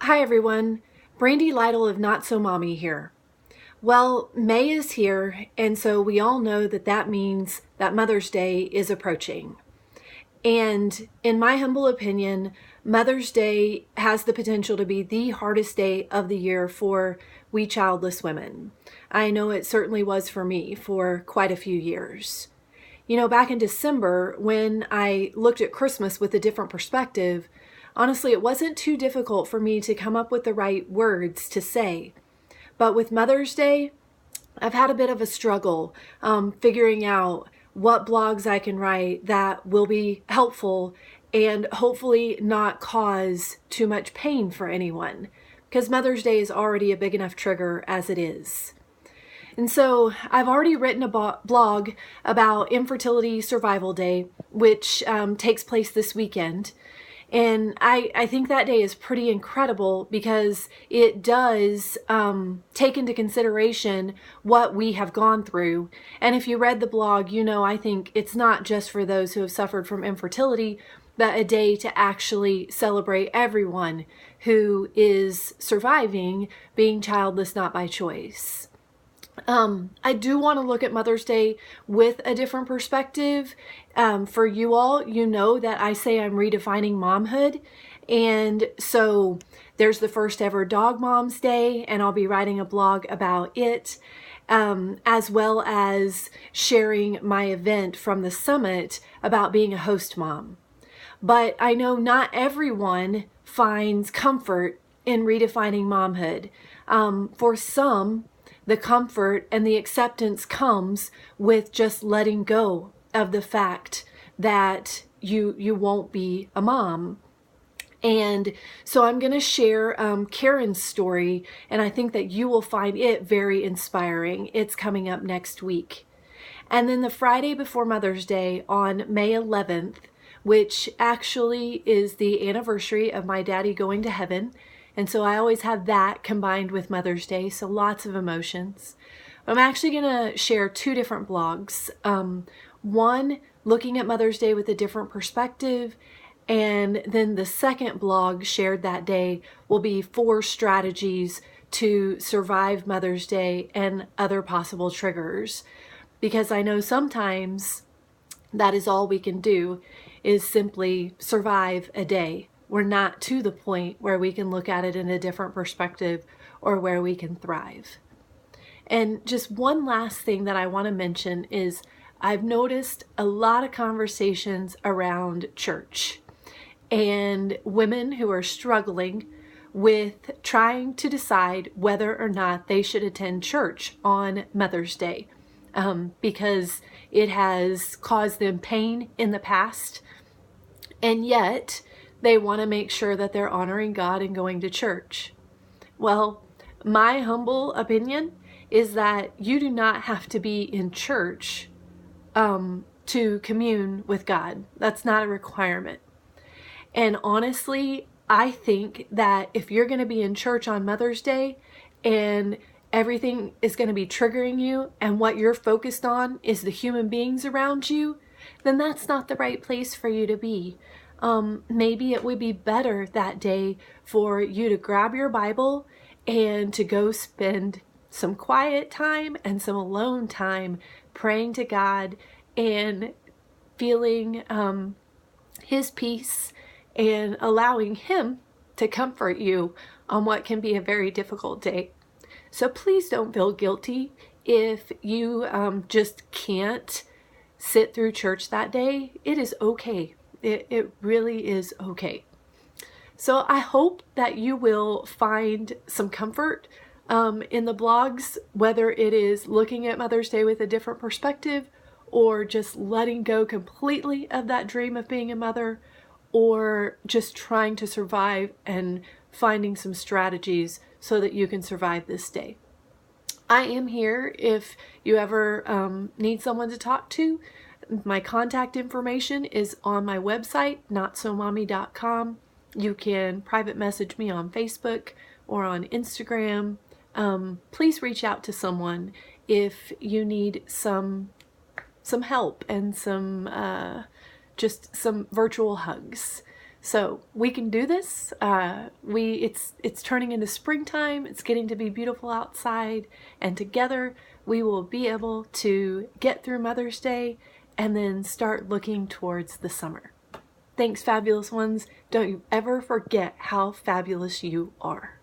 Hi everyone, Brandy Lytle of Not So Mommy here. Well, May is here, and so we all know that that means that Mother's Day is approaching. And in my humble opinion, Mother's Day has the potential to be the hardest day of the year for we childless women. I know it certainly was for me for quite a few years. You know, back in December, when I looked at Christmas with a different perspective, honestly, it wasn't too difficult for me to come up with the right words to say. But with Mother's Day, I've had a bit of a struggle figuring out what blogs I can write that will be helpful and hopefully not cause too much pain for anyone, because Mother's Day is already a big enough trigger as it is. And so I've already written a blog about Infertility Survival Day, which takes place this weekend. And I think that day is pretty incredible because it does take into consideration what we have gone through. And if you read the blog, you know I think it's not just for those who have suffered from infertility, but a day to actually celebrate everyone who is surviving being childless not by choice. I do want to look at Mother's Day with a different perspective. For you all, you know that I say I'm redefining momhood. And so there's the first ever Dog Moms Day, and I'll be writing a blog about it, as well as sharing my event from the summit about being a host mom. But I know not everyone finds comfort in redefining momhood. For some, the comfort and the acceptance comes with just letting go of the fact that you won't be a mom. And so I'm going to share Karen's story, and I think that you will find it very inspiring. It's coming up next week. And then the Friday before Mother's Day on May 11th, which actually is the anniversary of my daddy going to heaven. And so I always have that combined with Mother's Day, so lots of emotions. I'm actually going to share two different blogs. One, looking at Mother's Day with a different perspective, and then the second blog shared that day will be 4 strategies to survive Mother's Day and other possible triggers. Because I know sometimes that is all we can do is simply survive a day. We're not to the point where we can look at it in a different perspective or where we can thrive. And just one last thing that I want to mention is I've noticed a lot of conversations around church and women who are struggling with trying to decide whether or not they should attend church on Mother's Day, because it has caused them pain in the past, and yet they want to make sure that they're honoring God and going to church. Well, my humble opinion is that you do not have to be in church to commune with God. That's not a requirement. And honestly, I think that if you're going to be in church on Mother's Day and everything is going to be triggering you and what you're focused on is the human beings around you, then that's not the right place for you to be. Maybe it would be better that day for you to grab your Bible and to go spend some quiet time and some alone time praying to God and feeling His peace and allowing Him to comfort you on what can be a very difficult day. So please don't feel guilty if you just can't sit through church that day. It is okay. It really is okay. So I hope that you will find some comfort in the blogs, whether it is looking at Mother's Day with a different perspective or just letting go completely of that dream of being a mother, or just trying to survive and finding some strategies so that you can survive this day. I am here if you ever need someone to talk to. My contact information is on my website, notsomommy.com. You can private message me on Facebook or on Instagram. Please reach out to someone if you need some help and some just some virtual hugs. So we can do this. It's turning into springtime. It's getting to be beautiful outside, and together we will be able to get through Mother's Day and then start looking towards the summer. Thanks, fabulous ones. Don't you ever forget how fabulous you are.